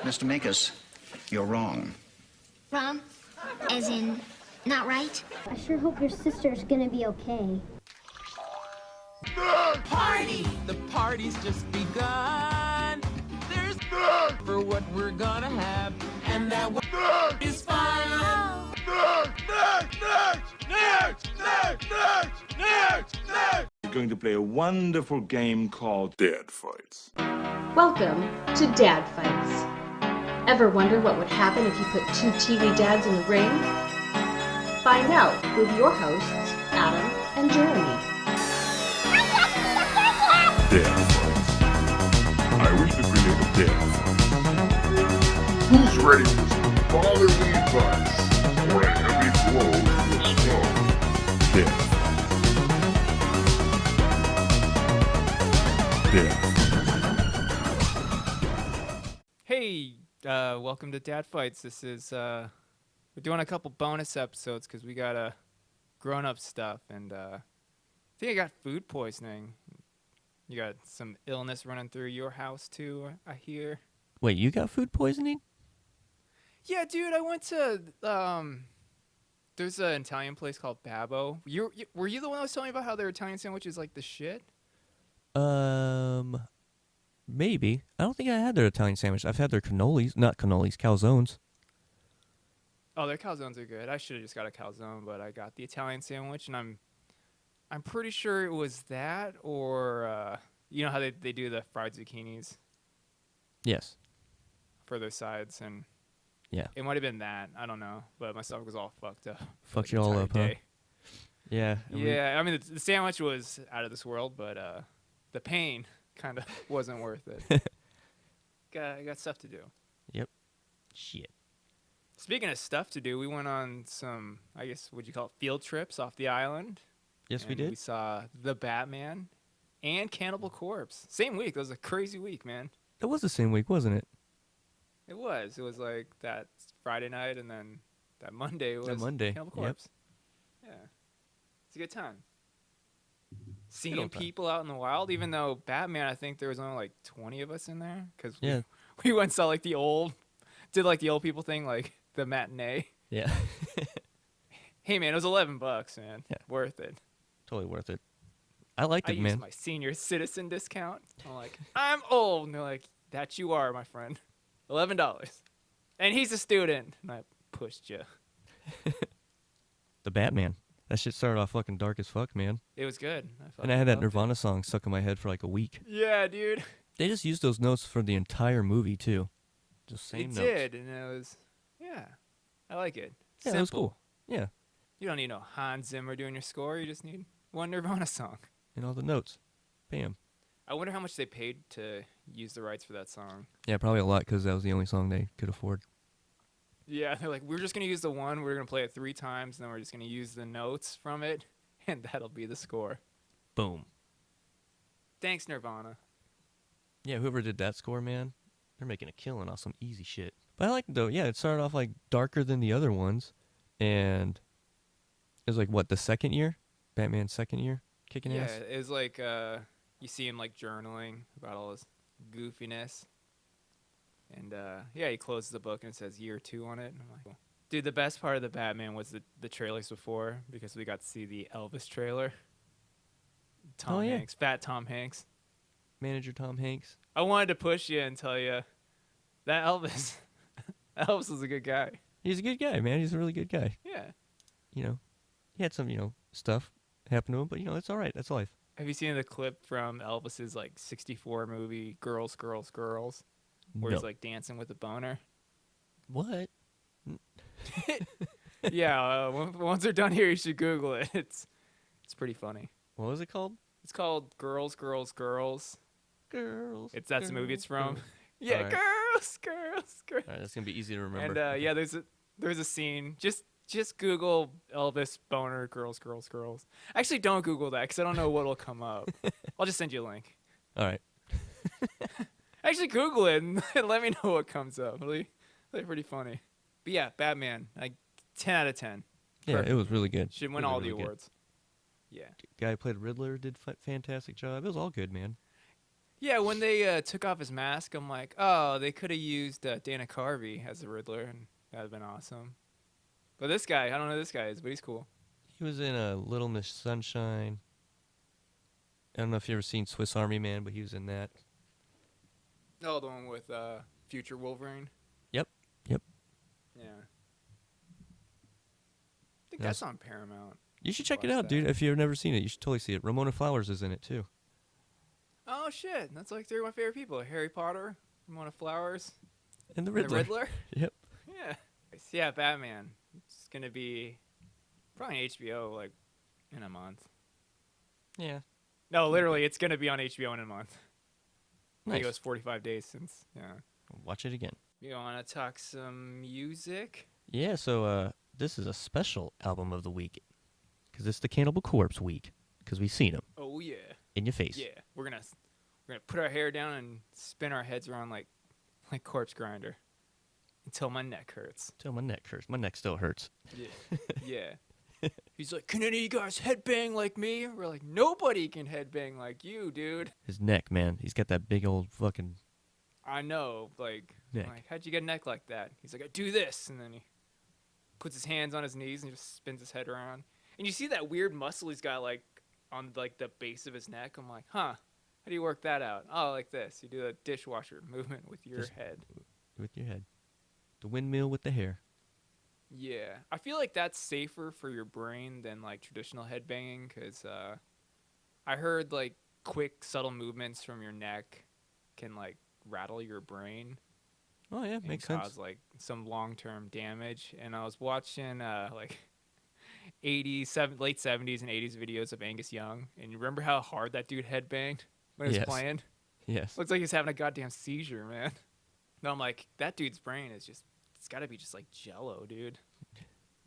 Mr. Minkus, you're wrong. Wrong? As in, not right? I sure hope your sister's gonna be okay. Party! The party's just begun. There's for what we're gonna have, and that is fun. We're going to play a wonderful game called Dad Fights. Welcome to Dad Fights. Ever wonder what would happen if you put two TV dads in the ring? Find out with your hosts, Adam and Jeremy. Dad Fights. I wish to create a dad fight. Who's ready for some fatherly advice or a heavy blow to the skull? Dad Fights. Dad Fights. Hey, welcome to Dad Fights. This is, we're doing a couple bonus episodes because we got grown-up stuff, and I think I got food poisoning. You got some illness running through your house, too, I hear. Wait, you got food poisoning? Yeah, dude, I went to, there's an Italian place called Babbo. Were you the one that was telling me about how their Italian sandwich is like the shit? Maybe. I don't think I had their Italian sandwich. I've had their calzones. Oh, their calzones are good. I should have just got a calzone, but I got the Italian sandwich, and I'm pretty sure it was that, or you know how they do the fried zucchinis? Yes. For their sides, and yeah, it might have been that. I don't know, but my stomach was all fucked up. Fucked you all up, huh? Yeah. I mean, the sandwich was out of this world, but the pain kind of wasn't worth it. I got stuff to do. Yep. Shit. Speaking of stuff to do, we went on some, I guess, what'd you call it, field trips off the island. Yes, we did. We saw the Batman and Cannibal Corpse. Same week. It was a crazy week, man. It was the same week, wasn't it? It was. It was like that Friday night, and then that Monday was Cannibal Corpse. Yep. Yeah. It's a good time. Seeing people out in the wild, even though Batman, I think there was only like 20 of us in there. Because we went and saw like the old people thing, like the matinee. Yeah. Hey, man, it was $11, man. Yeah. Worth it. Totally worth it. I liked it, man. I used my senior citizen discount. I'm like, I'm old. And they're like, that you are, my friend. $11. And he's a student. And I pushed you. The Batman. That shit started off fucking dark as fuck, man. It was good. And I had that Nirvana song stuck in my head for like a week. Yeah, dude. They just used those notes for the entire movie, too. Just same notes. It did, and it was, yeah. I like it. Yeah, Simple. it was cool. Yeah. You don't need no Hans Zimmer doing your score. You just need one Nirvana song. And all the notes. Bam. I wonder how much they paid to use the rights for that song. Yeah, probably a lot because that was the only song they could afford. Yeah, they're like, we're just going to use the one. We're going to play it 3 times, and then we're just going to use the notes from it, and that'll be the score. Boom. Thanks, Nirvana. Yeah, whoever did that score, man, they're making a killing off some easy shit. But I like it, though. Yeah, it started off, like, darker than the other ones, and it was, like, what, the second year? Batman's second year? Kicking ass? Yeah, it was like, you see him, like, journaling about all his goofiness. And, yeah, he closes the book and it says year 2 on it. And I'm like, well. Dude, the best part of the Batman was the trailers before, because we got to see the Elvis trailer. Tom Hanks, fat Tom Hanks. Manager Tom Hanks. I wanted to push you and tell you that Elvis was a good guy. He's a good guy, man. He's a really good guy. Yeah. You know, he had some, stuff happen to him, but, it's all right. That's life. Have you seen the clip from Elvis's, like, 64 movie, Girls, Girls, Girls? Where he's like dancing with a boner. What? Yeah, once they're done here, you should Google it. It's pretty funny. What was it called? It's called Girls, Girls, Girls. Girls. That's the movie it's from. Girls. Yeah, right. Girls, Girls, Girls. All right, that's gonna be easy to remember. And yeah, there's a scene. Just Google Elvis boner Girls, Girls, Girls. Actually, don't Google that because I don't know what'll come up. I'll just send you a link. All right. Actually, Google it and let me know what comes up. It'll be pretty funny. But yeah, Batman, like 10 out of 10. Yeah, Perfect. it was really good. Should win all the awards. Yeah. Guy who played Riddler did fantastic job. It was all good, man. Yeah, when they took off his mask, I'm like, oh, they could have used Dana Carvey as the Riddler, and that would have been awesome. But this guy, I don't know who this guy is, but he's cool. He was in Little Miss Sunshine. I don't know if you ever seen Swiss Army Man, but he was in that. Oh, the one with future Wolverine? Yep. Yeah. I think that's on Paramount. You should check it out, dude. If you've never seen it, you should totally see it. Ramona Flowers is in it, too. Oh, shit. That's like three of my favorite people. Harry Potter, Ramona Flowers, And the Riddler. Yep. Yeah. Yeah, Batman. It's going to be probably on HBO, like, in a month. Yeah. No, literally, it's going to be on HBO in a month. I think Nice. it was 45 days since, yeah. Watch it again. You want to talk some music? Yeah, so this is a special album of the week. Because it's the Cannibal Corpse week. Because we've seen them. Oh, yeah. In your face. Yeah. We're gonna put our hair down and spin our heads around like corpse grinder until my neck hurts. Till my neck hurts. My neck still hurts. Yeah. Yeah. He's like, can any of you guys headbang like me? We're like, nobody can headbang like you, dude. His neck, man. He's got that big old fucking... I know. Like, Neck. like, how'd you get a neck like that? He's like, I do this. And then he puts his hands on his knees and just spins his head around. And you see that weird muscle he's got, like, on, like, the base of his neck. I'm like, huh. How do you work that out? Oh, like this. You do a dishwasher movement with your head. With your head. The windmill with the hair. Yeah. I feel like that's safer for your brain than, like, traditional headbanging. Because I heard, like, quick, subtle movements from your neck can, like, rattle your brain. Oh, yeah. And Makes cause sense. like some long-term damage. And I was watching like 80s, late 70s and 80s videos of Angus Young, and you remember how hard that dude headbanged when he was Yes. playing? Yes. Looks like he's having a goddamn seizure, man. No, I'm like, that dude's brain is just, it's got to be just like jello, dude.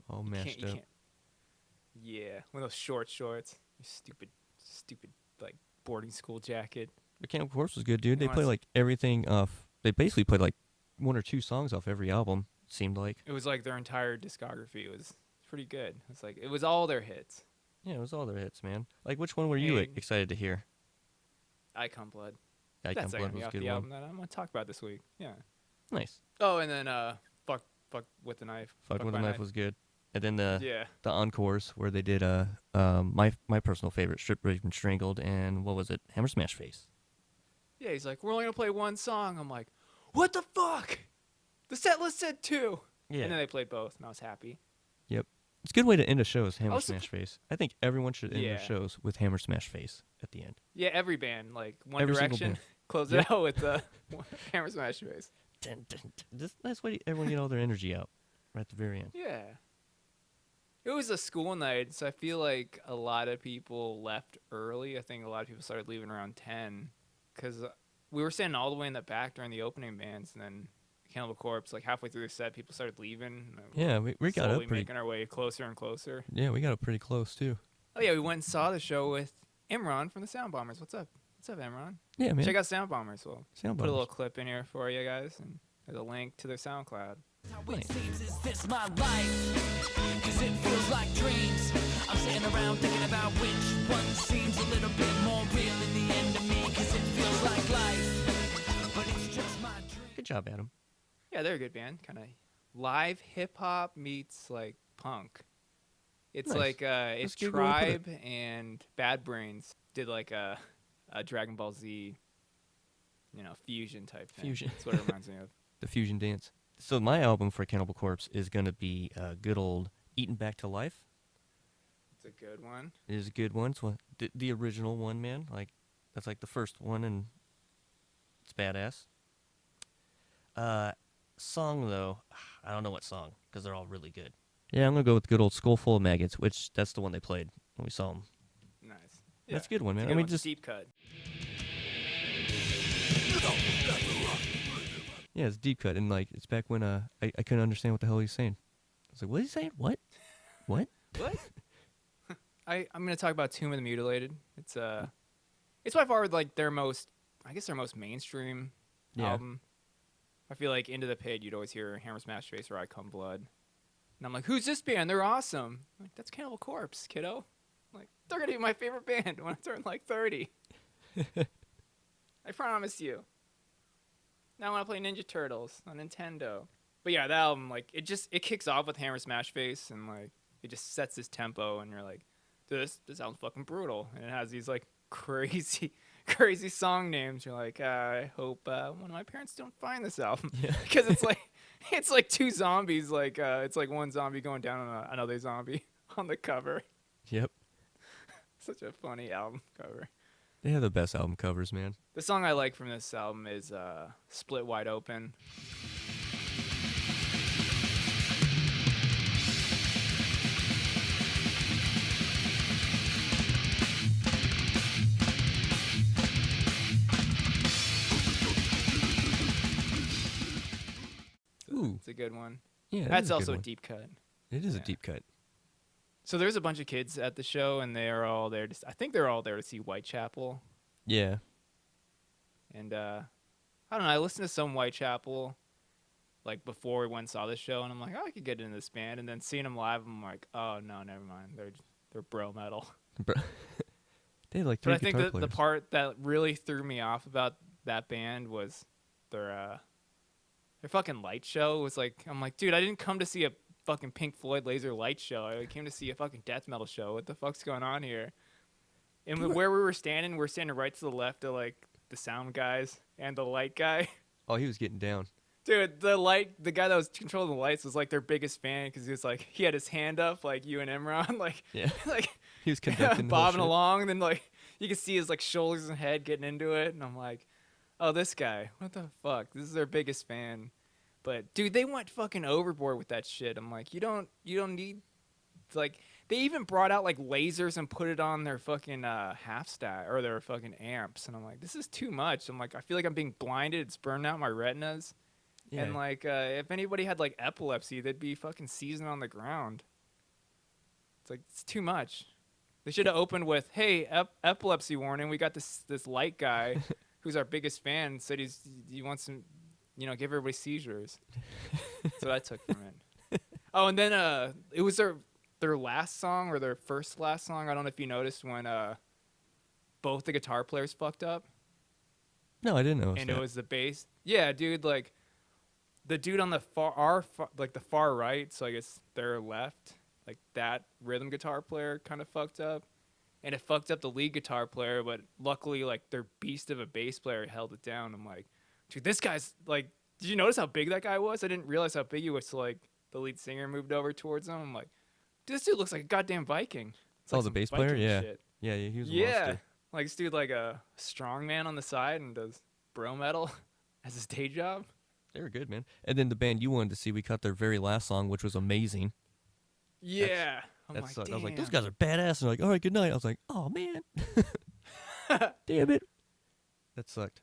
All You mashed up. can't. Yeah, one of those shorts, you stupid, like boarding school jacket. The Cannibal Corpse was good, dude. They You wanna play s- like everything off... They basically played like one or two songs off every album, seemed like. It was like their entire discography. It was pretty good. It's like, it was all their hits. Yeah, it was all their hits, man. Like, which one were you Hey. excited to hear? Icon Blood. Icon That's Blood gonna be was a off good the one. album that I'm gonna talk about this week. Yeah. Nice. Oh, and then fuck with the knife. Fuck with a My Knife was good. And then the Yeah. encores where they did my personal favorite, Strip Raped and Strangled, and what was it? Hammer Smash Face. Yeah, he's like, we're only gonna play one song. I'm like, what the fuck? The set list said 2. Yeah. And then they played both, and I was happy. Yep. It's a good way to end a show is Hammer Also- Smash Face. I think everyone should end their Yeah. shows with Hammer Smash Face at the end. Yeah, every band, like One Every single Direction, band. close Yep. it out with Hammer Smash Face. Dun, dun, dun. This nice way to everyone get all their energy out right at the very end. Yeah. It was a school night, so I feel like a lot of people left early. I think a lot of people started leaving around 10, because we were standing all the way in the back during the opening bands, and then Cannibal Corpse, like halfway through the set, people started leaving. and Yeah, we got slowly up pretty. making our way closer and closer. Yeah, we got up pretty close too. Oh yeah, we went and saw the show with Imran from the SoundBombers. What's up? What's up, Imran? Yeah, man. Check out SoundBombers. We'll SoundBombers. put a little clip in here for you guys, and there's a link to their SoundCloud. How it seems is this my life? Cause it feels like dreams. I'm sitting around thinking about which one seems a little bit more real in the end of me. Cause it feels like life, but it's just my dream. Good job, Adam. Yeah, they're a good band. Kind of live hip hop meets like punk. It's Nice. like That's if a good way to put it. Tribe and Bad Brains did like a Dragon Ball Z, fusion type thing. Fusion. That's what it reminds me of. The fusion dance. So my album for Cannibal Corpse is gonna be good old Eaten Back to Life. It's a good one. It is a good one. It's the original one, man. Like that's like the first one, and it's badass. Song though, I don't know what song because they're all really good. Yeah, I'm gonna go with good old Skull Full of Maggots, which that's the one they played when we saw them. Nice. That's a good one, man. It's a I good mean, one. just Deep cut. yeah, it's deep cut, and like it's back when I couldn't understand what the hell he's saying. I was like, what is he saying? What? What? I'm gonna talk about Tomb of the Mutilated. It's by far like their most mainstream Yeah. album. I feel like Into the Pit, you'd always hear Hammer Smash Face or I Come Blood. And I'm like, who's this band? They're awesome. I'm like, that's Cannibal Corpse, kiddo. I'm like, they're gonna be my favorite band when I turn like 30. I promise you. Now I want to play Ninja Turtles on Nintendo. But yeah, that album, like, it kicks off with Hammer Smash Face, and like it just sets this tempo, and you're like, this sounds fucking brutal, and it has these like crazy song names. You're like, I hope one of my parents don't find this album, because it's like two zombies, like it's like one zombie going down on another zombie on the cover. Yep. Such a funny album cover. They have the best album covers, man. The song I like from this album is Split Wide Open. Ooh. It's a good one. Yeah, that's also a deep cut. It is a deep cut. So there's a bunch of kids at the show, and they're all there. I think they're all there to see Whitechapel. Yeah. And I don't know. I listened to some Whitechapel, like before we went and saw the show, and I'm like, oh, I could get into this band. And then seeing them live, I'm like, oh no, never mind. They're bro metal. They had like 3 But I guitar think players. the part that really threw me off about that band was their fucking light show. Was like, I'm like, dude, I didn't come to see a fucking Pink Floyd laser light show. I came to see a fucking death metal show. What the fuck's going on here? And where we were standing right to the left of like the sound guys and the light guy. Oh, he was getting down. Dude, the guy that was controlling the lights was like their biggest fan, because he was like, he had his hand up like you and Imran, like, Yeah. like He was conducting the whole bobbing shit. along, and then like you could see his like shoulders and head getting into it, and I'm like, oh, this guy, what the fuck? This is their biggest fan. But dude, they went fucking overboard with that shit. I'm like, you don't need, like, they even brought out like lasers and put it on their fucking half stack or their fucking amps, and I'm like, this is too much. I'm like, I feel like I'm being blinded. It's burning out my retinas. Yeah. And like, if anybody had like epilepsy, they'd be fucking seizing on the ground. It's like, it's too much. They should have opened with, hey, epilepsy warning. We got this light guy who's our biggest fan, said he wants some, give everybody seizures. That's what I took from it. Oh, and then it was their last song, or their first last song. I don't know if you noticed when both the guitar players fucked up. No, I didn't know. And it was the bass. Yeah, dude, like the dude on the far right, so I guess their left, like that rhythm guitar player kind of fucked up. And it fucked up the lead guitar player, but luckily like their beast of a bass player held it down. I'm like, dude, this guy's like, did you notice how big that guy was? I didn't realize how big he was till like the lead singer moved over towards him. I'm like, dude, this dude looks like a goddamn Viking. It's like the some bass player? Viking Yeah. shit. Yeah, he was a Yeah. monster. Like this dude like a strong man on the side and does bro metal as his day job. They were good, man. And then the band you wanted to see, we cut their very last song, which was amazing. Yeah. That sucked. I was like, those guys are badass. And they're like, all right, good night. I was like, oh, man. Damn it. That sucked.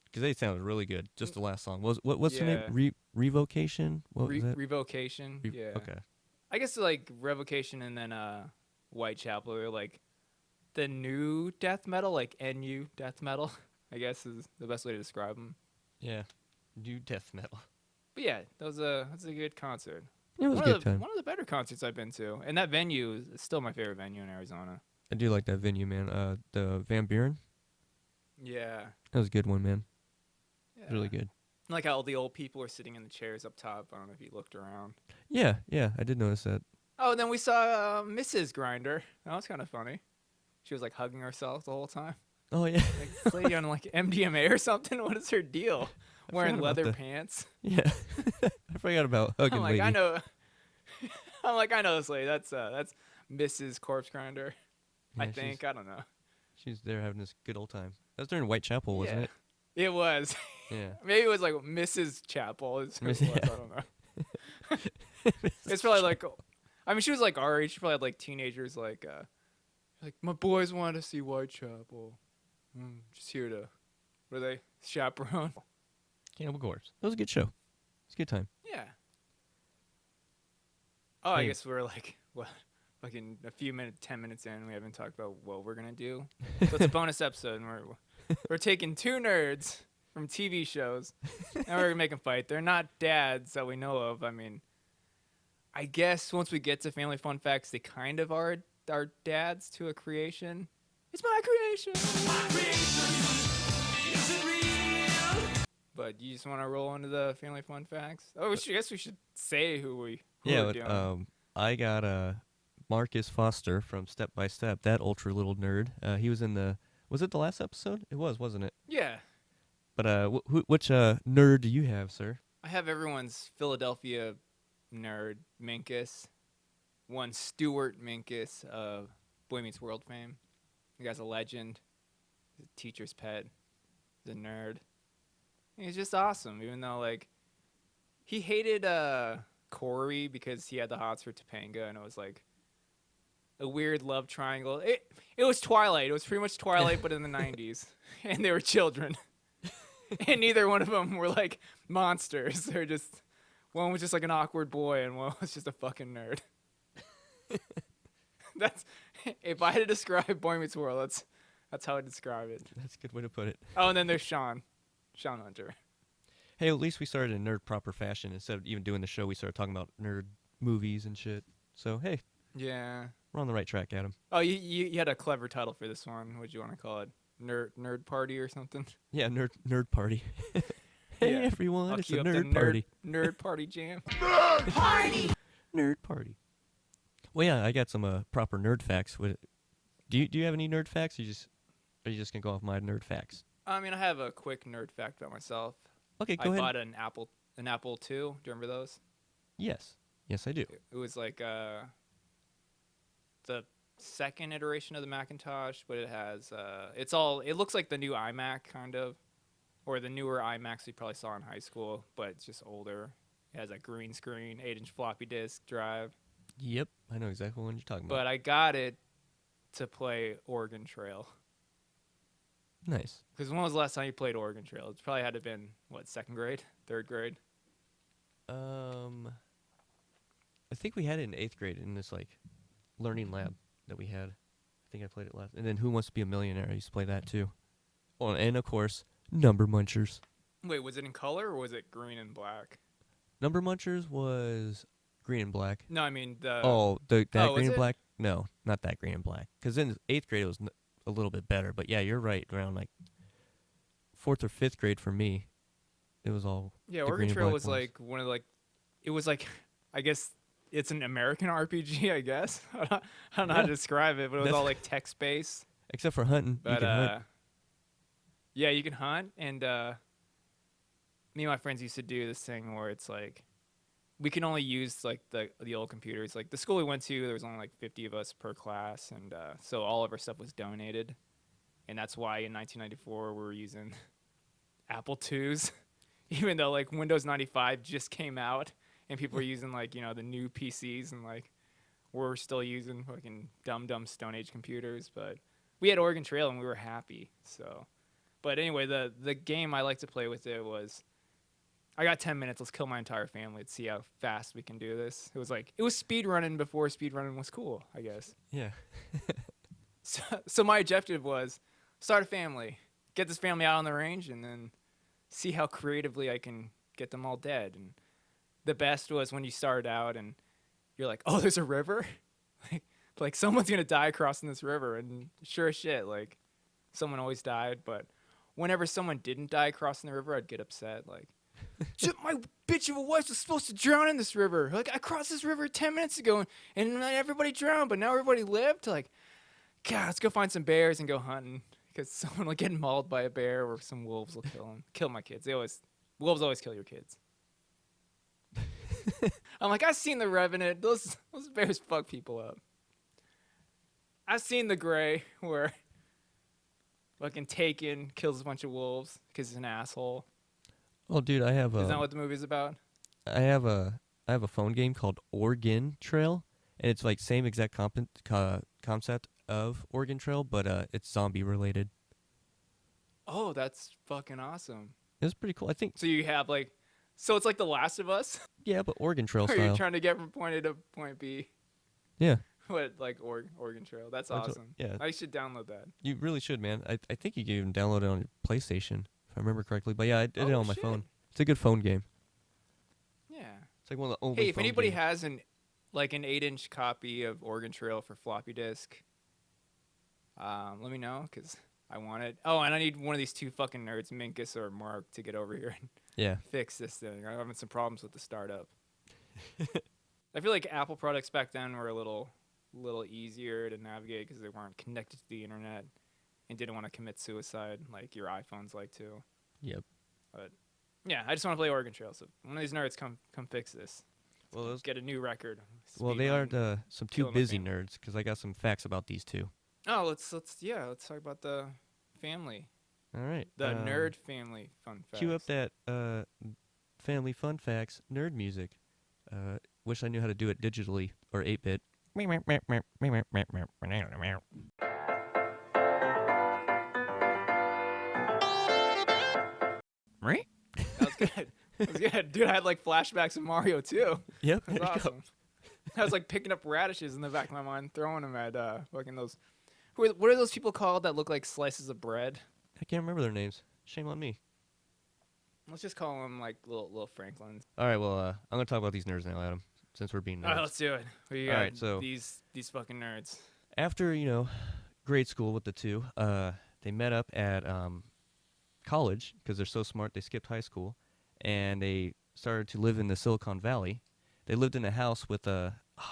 Because they sounded really good. Just the last song. What's the name? Revocation? What was that? Revocation. Yeah. Okay. I guess like Revocation and then Whitechapel are like the new death metal, like NU death metal, I guess is the best way to describe them. Yeah. New death metal. But yeah, that's a good concert. It was a good time. One of the better concerts I've been to. And that venue is still my favorite venue in Arizona. I do like that venue, man. The Van Buren. Yeah. That was a good one, man. Yeah. Really good. Like how all the old people are sitting in the chairs up top. I don't know if you looked around. Yeah, I did notice that. Oh, and then we saw Mrs. Grinder. That was kind of funny. She was like hugging herself the whole time. Oh, yeah. Like this lady on like MDMA or something. What is her deal? Wearing leather pants. Yeah. I forgot about hugging I'm like, lady. I know. I'm like, I know this lady. That's Mrs. Corpse Grinder. Yeah, I think. I don't know. She's there having this good old time. That was during Whitechapel, wasn't it? It was. Yeah. Maybe it was like Mrs. Chapel. Is who it was. Yeah. I don't know. It's probably like, I mean, she was like our age. She probably had like teenagers like my boys want to see Whitechapel. Just here to, what are they? Chaperone. Cannibal Corpse. It was a good show. It's a good time. Yeah. Oh, I Hey. guess we're like, what, fucking 10 minutes in, we haven't talked about what we're going to do. So it's a bonus episode, and we're taking two nerds from TV shows, and we're going to make them fight. They're not dads that we know of. I mean, I guess once we get to Family Fun Facts, they kind of are dads to a creation. It's my creation. But you just want to roll into the family fun facts? Oh, I guess we should say who we're doing. I got Marcus Foster from Step by Step, that ultra little nerd. He was in was it the last episode? It was, wasn't it? Yeah. But which nerd do you have, sir? I have everyone's Philadelphia nerd, Minkus. One Stuart Minkus of Boy Meets World fame. The guy's a legend. He's a teacher's pet. He's a nerd. He's just awesome, even though, like, he hated Corey because he had the hots for Topanga, and it was, like, a weird love triangle. It was Twilight. It was pretty much Twilight, but in the 90s. And they were children. And neither one of them were, like, monsters. They're just... One was just, like, an awkward boy, and one was just a fucking nerd. That's... If I had to describe Boy Meets World, that's how I describe it. That's a good way to put it. Oh, and then there's Sean Hunter. Hey, at least we started in nerd proper fashion. Instead of even doing the show, we started talking about nerd movies and shit. So, hey. Yeah. We're on the right track, Adam. Oh, you had a clever title for this one. What'd you want to call it? Nerd Party or something? Yeah, nerd party. Hey, yeah. everyone, it's a nerd party. Nerd Party Jam. Nerd party! Nerd party. Well, yeah, I got some proper nerd facts. Do you have any nerd facts? Or are you just going to go off my nerd facts? I mean, I have a quick nerd fact about myself. Okay, go ahead. I bought an Apple II. Do you remember those? Yes, I do. It was like the second iteration of the Macintosh, but it has it looks like the new iMac kind of, or the newer iMacs you probably saw in high school, but it's just older. It has a green screen, 8-inch floppy disk drive. Yep, I know exactly what you're talking about. But I got it to play Oregon Trail. Nice. Because when was the last time you played Oregon Trail? It probably had to have been, what, second grade? Third grade? I think we had it in 8th grade in this, like, learning lab that we had. I think I played it last. And then Who Wants to Be a Millionaire? I used to play that, too. Oh, and, of course, Number Munchers. Wait, was it in color or was it green and black? Number Munchers was green and black. No, I mean the... that green and black? No, not that green and black. Because in 8th grade, it was a little bit better. But, yeah, you're right. Around, like, 4th or 5th grade for me, it was all Yeah, the Oregon green and Trail black was, ones. like, one of, like... It was, like, I guess... It's an American RPG, I guess. I don't know how to describe it, but it was all like text-based. Except for hunting. But you can hunt. yeah, you can hunt. And me and my friends used to do this thing where it's like we can only use like the old computers. Like the school we went to, there was only like 50 of us per class, and so all of our stuff was donated. And that's why in 1994 we were using Apple IIs, even though like Windows 95 just came out. And people were using, like, you know, the new PCs, and, like, we're still using fucking dumb Stone Age computers. But we had Oregon Trail, and we were happy. So, but anyway, the game I like to play with it was, I got 10 minutes. Let's kill my entire family. Let's see how fast we can do this. It was speed running before speed running was cool, I guess. Yeah. So my objective was start a family, get this family out on the range, and then see how creatively I can get them all dead. And the best was when you start out and you're like, oh, there's a river? like someone's going to die crossing this river. And sure as shit, like, someone always died. But whenever someone didn't die crossing the river, I'd get upset. Like, my bitch of a wife was supposed to drown in this river. Like, I crossed this river 10 minutes ago, and everybody drowned, but now everybody lived. Like, God, let's go find some bears and go hunting. Because someone will get mauled by a bear or some wolves will kill my kids. Wolves always kill your kids. I'm like, I've seen The Revenant. Those bears fuck people up. I've seen The Gray, where fucking Taken kills a bunch of wolves because he's an asshole. Oh, dude, I have a... Isn't that what the movie's about? I have a phone game called Oregon Trail, and it's like same exact concept of Oregon Trail, but it's zombie related. Oh, that's fucking awesome. It's pretty cool. I think... So you have like... So it's like The Last of Us? Yeah, but Oregon Trail Where style. you're trying to get from point A to point B. Yeah. But like Oregon Trail. That's awesome. Yeah. I should download that. You really should, man. I think you can even download it on your PlayStation, if I remember correctly. But yeah, I did it on my phone. It's a good phone game. Yeah. It's like one of the only Hey, if phone anybody games. has an 8-inch copy of Oregon Trail for floppy disk, let me know, because I want it. Oh, and I need one of these two fucking nerds, Minkus or Mark, to get over here and fix this thing. I'm having some problems with the startup. I feel like Apple products back then were a little easier to navigate because they weren't connected to the internet and didn't want to commit suicide like your iPhones like to. Yep. But yeah, I just want to play Oregon Trail. So one of these nerds come fix this. Well, get a new record. Well, they aren't some too busy nerds because I got some facts about these two. Oh, let's talk about the family. All right. The nerd family fun facts. Cue up that family fun facts nerd music. Wish I knew how to do it digitally or 8-bit. Right? That was good. That was good. Dude, I had like flashbacks of Mario too. Yep. That was awesome. I was like picking up radishes in the back of my mind, throwing them at fucking those. What are those people called that look like slices of bread? I can't remember their names. Shame on me. Let's just call them like little Franklins. All right, well, I'm going to talk about these nerds now, Adam, since we're being nerds. All right, let's do it. We got so these fucking nerds. After, grade school with the two, they met up at college because they're so smart they skipped high school, and they started to live in the Silicon Valley. They lived in a house with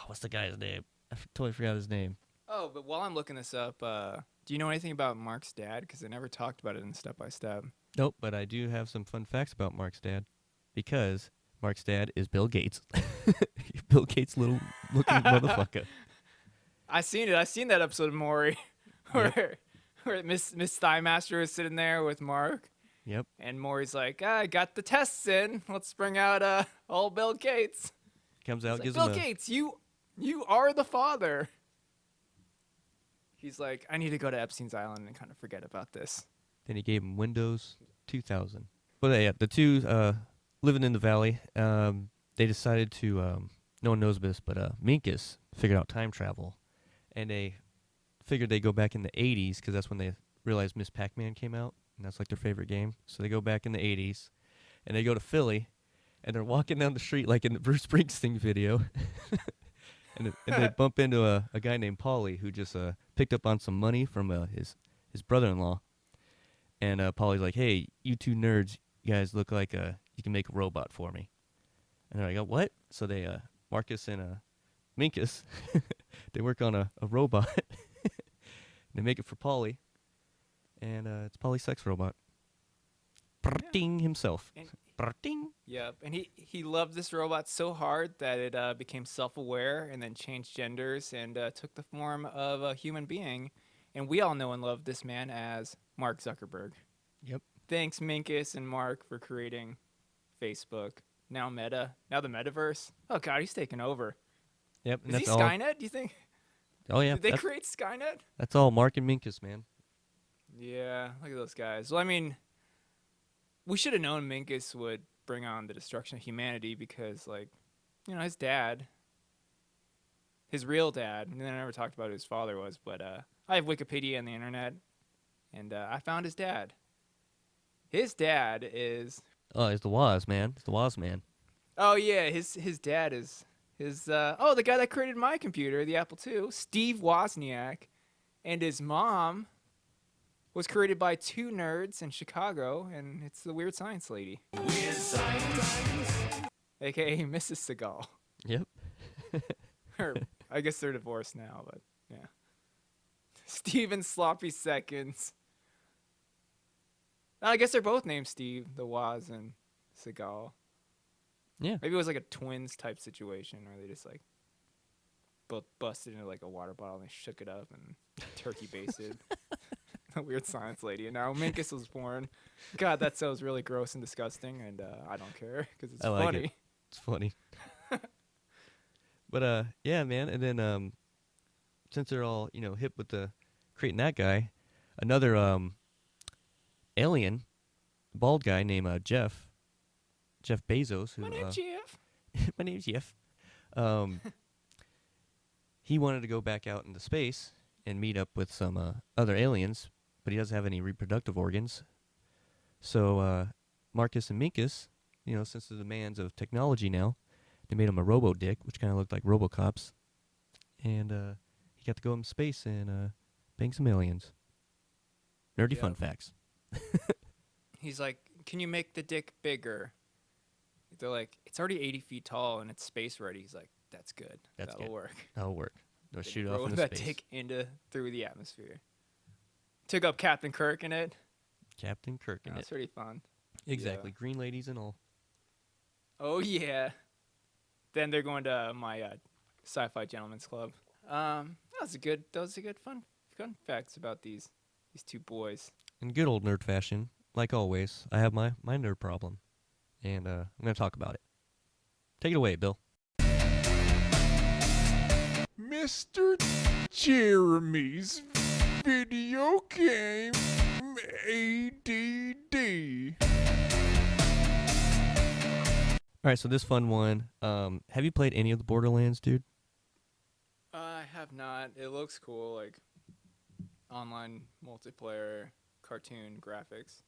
what's the guy's name? I totally forgot his name. Oh, but while I'm looking this up, do you know anything about Mark's dad? Because I never talked about it in Step by Step. Nope, but I do have some fun facts about Mark's dad, because Mark's dad is Bill Gates. Bill Gates looking motherfucker. I seen it. I seen that episode of Maury where Miss Thighmaster is sitting there with Mark. Yep. And Maury's like, I got the tests in. Let's bring out old Bill Gates. Comes out, gives Bill him Gates, you are the father. He's like, I need to go to Epstein's Island and kind of forget about this. Then he gave him Windows 2000. But yeah, the two living in the valley, they decided to, no one knows this, but Minkus figured out time travel. And they figured they'd go back in the 80s because that's when they realized Miss Pac-Man came out. And that's like their favorite game. So they go back in the 80s. And they go to Philly. And they're walking down the street like in the Bruce Springsteen video. and they bump into a guy named Paulie who just picked up on some money from his brother-in-law. And Paulie's like, hey, you two nerds, you guys look like you can make a robot for me. And they're like, oh, what? So they, Marcus and Minkus, they work on a robot. They make it for Paulie. And it's Paulie's sex robot. Ding himself. Ding. Yep, and he loved this robot so hard that it became self-aware and then changed genders and took the form of a human being. And we all know and love this man as Mark Zuckerberg. Yep. Thanks, Minkus and Mark, for creating Facebook. Now Meta. Now the metaverse. Oh, God, he's taking over. Yep. Is he Skynet, do you think? Oh, yeah. Did they create Skynet? That's all Mark and Minkus, man. Yeah, look at those guys. Well, I mean, we should have known Minkus would bring on the destruction of humanity because, like, his dad, his real dad, and then I never talked about who his father was, but I have Wikipedia on the internet, and I found his dad. His dad is... Oh, he's the Woz, man. It's the Woz man. Oh, yeah, his dad is... the guy that created my computer, the Apple II, Steve Wozniak, and his mom was created by two nerds in Chicago, and it's the Weird Science Lady. Weird Science. A.K.A. Mrs. Seagal. Yep. Or, I guess they're divorced now, but yeah. Steven Sloppy Seconds. I guess they're both named Steve, the Woz and Seagal. Yeah. Maybe it was like a twins type situation where they just like both busted into like a water bottle and they shook it up and turkey basted. A Weird Science Lady. And now Minkus was born. God, that sounds really gross and disgusting, and I don't care because it's funny. It. It's funny. But yeah, man. And then since they're all hip with the creating that guy, another alien, bald guy named Jeff Bezos. Who, my name's Jeff. My name's Jeff. He wanted to go back out into space and meet up with some other aliens, but he doesn't have any reproductive organs. So Marcus and Minkus, since the demands of technology now, they made him a robo-dick, which kind of looked like RoboCops. And he got to go in space and bang some aliens. Nerdy Yep. fun facts. He's like, can you make the dick bigger? They're like, it's already 80 feet tall and it's space ready. He's like, that's good. That'll good. work. That'll work. They'll They shoot roll off into that space. dick through the atmosphere. Took up Captain Kirk in it. Captain Kirk in That's it. pretty fun. Exactly. Yeah. Green ladies and all. Oh yeah. Then they're going to my sci-fi gentlemen's club. Those are good fun facts about these two boys. In good old nerd fashion, like always, I have my nerd problem. And I'm going to talk about it. Take it away, Bill. Mr. Jeremy's video game ADD. All right, so this fun one. Have you played any of the Borderlands, dude? I have not. It looks cool, like online multiplayer, cartoon graphics.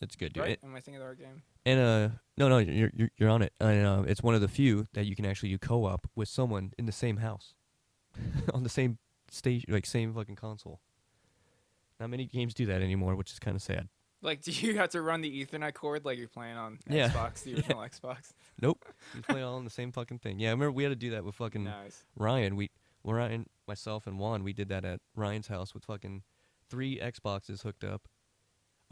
It's good, dude. Right? Am I thinking of the right game? And no, you're on it. And it's one of the few that you can actually do co-op with someone in the same house, on the same station, like same fucking console. Not many games do that anymore, which is kind of sad. Like, do you have to run the Ethernet cord like you're playing on Yeah. Xbox, the original Xbox? Nope, you play all on the same fucking thing. Yeah, I remember we had to do that with fucking Nice. Ryan. Ryan, myself, and Juan, we did that at Ryan's house with fucking 3 Xboxes hooked up.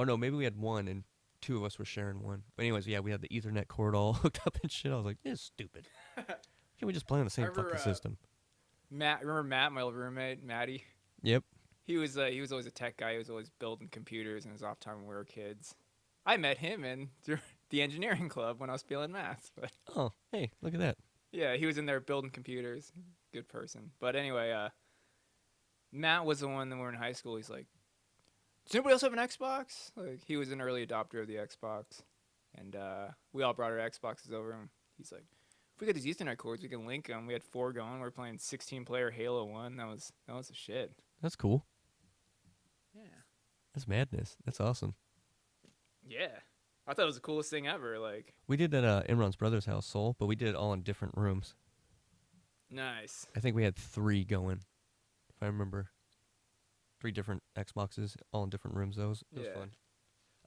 Oh no, maybe we had one and 2 of us were sharing one. But anyways, yeah, we had the Ethernet cord all hooked up and shit. I was like, this is stupid. Can't we just play on the same Remember, fucking system? Remember Matt, my old roommate, Matty? Yep. He was always a tech guy. He was always building computers in his off time when we were kids. I met him in the engineering club when I was failing math. But Oh, hey, look at that. yeah, he was in there building computers. Good person. But anyway, Matt was the one that we were in high school. He's like, does anybody else have an Xbox? Like, he was an early adopter of the Xbox. And we all brought our Xboxes over. And he's like, if we get these Ethernet cords, we can link them. We had 4 going. We were playing 16-player Halo 1. That was the shit. That's cool. Yeah. That's madness. That's awesome. Yeah. I thought it was the coolest thing ever. Like, We did that at Imran's brother's house, Soul, but we did it all in different rooms. nice. I think we had 3 going, if I remember. 3 different Xboxes, all in different rooms, though. It was Yeah. fun.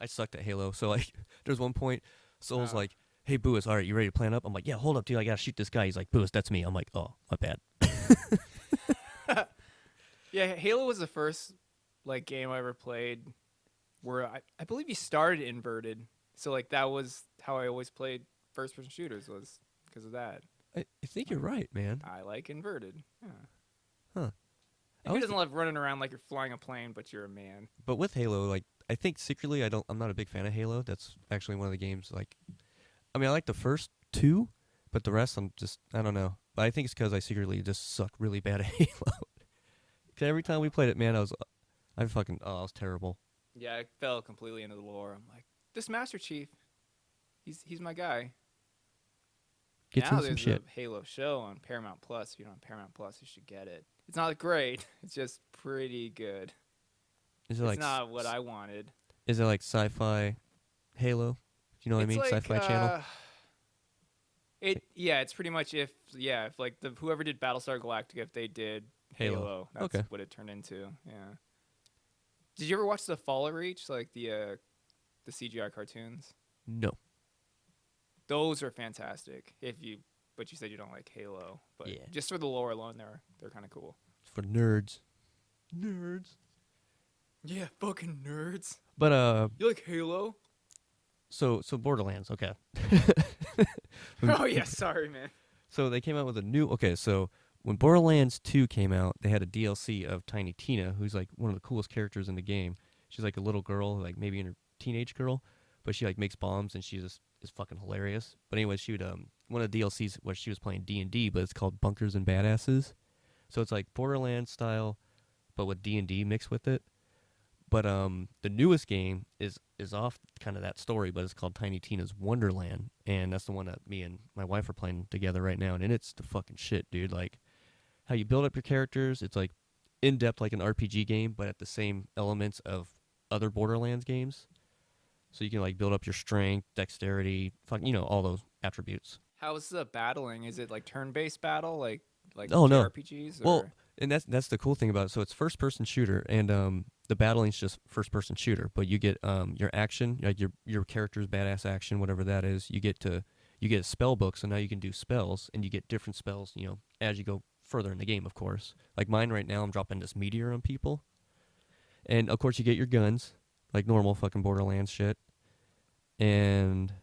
I sucked at Halo, so like, there's one point, Soul's Oh. like, hey, Boois, all right, you ready to plan up? I'm like, yeah, hold up, dude, I gotta shoot this guy. He's like, Boois, that's me. I'm like, oh, my bad. Yeah, Halo was the first like game I ever played where I believe you started inverted. So like that was how I always played first person shooters was because of that. I think you're right, man. I like inverted. Yeah. Huh. Who doesn't love running around like you're flying a plane but you're a man? But with Halo, like, I think secretly I'm not a big fan of Halo. That's actually one of the games, like, I mean, I like the first 2, but the rest I don't know. But I think it's because I secretly just suck really bad at Halo. 'Cause every time we played it, man, I was terrible. Yeah, I fell completely into the lore. I'm like, this Master Chief, he's my guy. Gets Now into some there's shit. a Halo show on Paramount Plus. If you don't have Paramount Plus, you should get it. It's not great. It's just pretty good. Is it It's like not what I wanted. Is it like sci-fi Halo? You know what I mean? It's like, Sci-fi channel. It's pretty much if like whoever did Battlestar Galactica, if they did Halo, that's Okay. what it turned into. Yeah. Did you ever watch the Fall of Reach, like the CGI cartoons? No. Those are fantastic. But you said you don't like Halo, but Yeah. just for the lore alone, they're kind of cool. It's for nerds. Nerds. Yeah, fucking nerds. But You like Halo? so Borderlands, okay. Oh yeah, sorry man. So they came out with a new. Okay, so when Borderlands 2 came out, they had a DLC of Tiny Tina, who's like one of the coolest characters in the game. She's like a little girl, like maybe in her teenage girl, but she like makes bombs and she just is fucking hilarious. But anyway, she would one of the DLCs was she was playing D&D, but it's called Bunkers and Badasses. So it's like Borderlands style, but with D&D mixed with it. But the newest game is off kind of that story, but it's called Tiny Tina's Wonderland, and that's the one that me and my wife are playing together right now, and it's the fucking shit, dude. Like, how you build up your characters, it's like in-depth like an RPG game, but at the same elements of other Borderlands games. So you can like build up your strength, dexterity, all those attributes. How's the battling? Is it like turn-based battle, like Oh, no. RPGs? Or? Well, And that's the cool thing about it. So it's first-person shooter, and the battling's just first-person shooter. But you get your action, like your character's badass action, whatever that is. You get a spell book, so now you can do spells, and you get different spells, as you go further in the game, of course. Like mine right now, I'm dropping this meteor on people. And, of course, you get your guns, like normal fucking Borderlands shit. And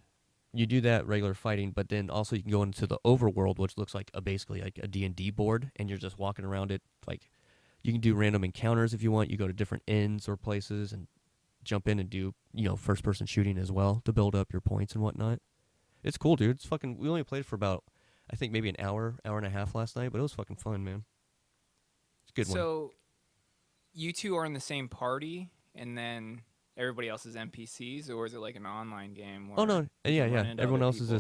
you do that regular fighting, but then also you can go into the overworld, which looks like basically like a D&D board, and you're just walking around it. Like, you can do random encounters if you want. You go to different inns or places and jump in and do, first-person shooting as well to build up your points and whatnot. It's cool, dude. It's fucking... We only played for about, I think, maybe an hour and a half last night, but it was fucking fun, man. It's a good one. So, you two are in the same party, and then... Everybody else is NPCs, or is it like an online game? Oh no, yeah. Everyone else is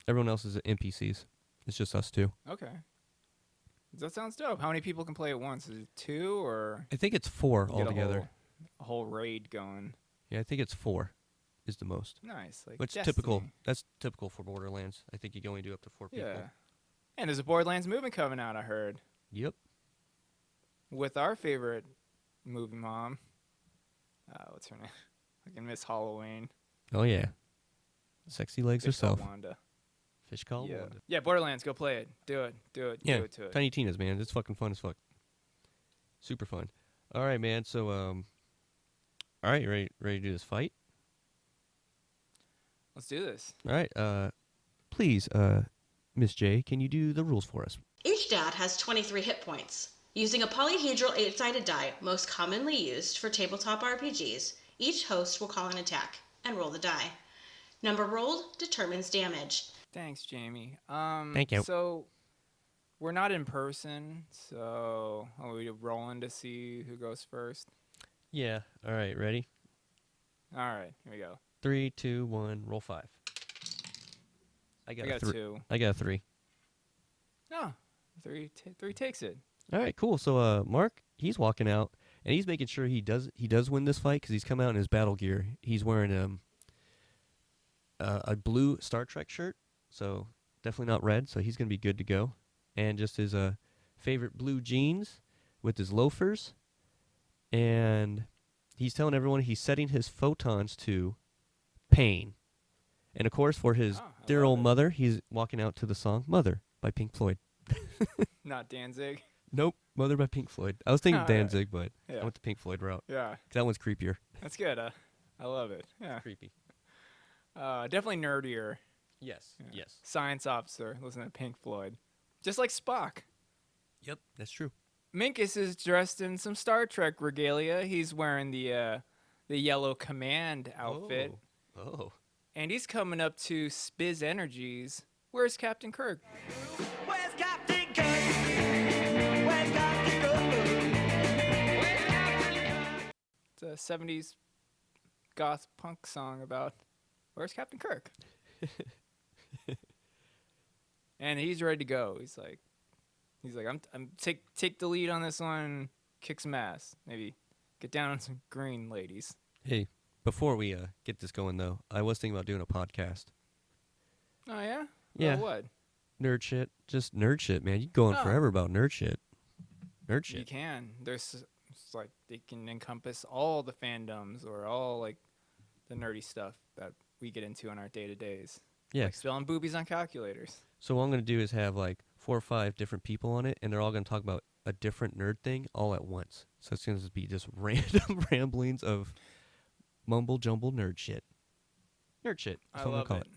NPCs. It's just us two. Okay, that sounds dope. How many people can play at once? Is it 2 or? I think it's 4 altogether. A whole raid going. Yeah, I think it's 4, is the most. Nice, like which Destiny. typical. That's typical for Borderlands. I think you can only do up to 4 people. Yeah, and there's a Borderlands movie coming out. I heard. Yep. With our favorite movie mom. What's her name? I can miss Halloween. Oh yeah, sexy legs herself. Wanda. Fish called Wanda. Yeah, Borderlands. Go play it. Do it. Yeah, do it to it. Tiny Tina's, man. It's fucking fun as fuck. Super fun. All right, man. So all right, you ready to do this fight? Let's do this. All right. Please, Miss J, can you do the rules for us? Each dad has 23 hit points. Using a polyhedral 8-sided die, most commonly used for tabletop RPGs, each host will call an attack and roll the die. Number rolled determines damage. Thanks, Jamie. Thank you. So, we're not in person, so are we rolling to see who goes first? Yeah. All right, ready? All right, here we go. 3, 2, 1, roll 5. I got 2. I got 3. No, 3 takes it. All right, cool. So, Mark, he's walking out, and he's making sure he does win this fight because he's come out in his battle gear. He's wearing a blue Star Trek shirt, so definitely not red. So he's gonna be good to go, and just his favorite blue jeans with his loafers, and he's telling everyone he's setting his photons to pain, and of course for his dear old mother, he's walking out to the song "Mother" by Pink Floyd. Not Danzig. Nope, Mother by Pink Floyd. I was thinking Danzig, but yeah. I went the Pink Floyd route. Yeah. 'Cause that one's creepier. That's good. I love it. Yeah. Creepy. Definitely nerdier. Yes. Yeah. Yes. Science officer, listen to Pink Floyd. Just like Spock. Yep, that's true. Minkus is dressed in some Star Trek regalia. He's wearing the yellow command outfit. Oh. And he's coming up to Spiz Energies. Where's Captain Kirk? Where's Captain Kirk? Where's Captain Kirk? Where's Captain Kirk? It's a 70s goth punk song about where's Captain Kirk? And he's ready to go. He's like I'm take the lead on this one, kick some ass. Maybe get down on some green, ladies. Hey, before we get this going though, I was thinking about doing a podcast. Oh yeah? Yeah. About what? Nerd shit. Just nerd shit, man. You can go on forever about nerd shit. Nerd shit. You can. It's like they can encompass all the fandoms or all like the nerdy stuff that we get into in our day-to-days. Yeah. Like spelling boobies on calculators. So what I'm going to do is have like 4 or 5 different people on it, and they're all going to talk about a different nerd thing all at once. So it's going to be just random ramblings of mumble-jumble nerd shit. Nerd shit. That's what I'm love gonna call it.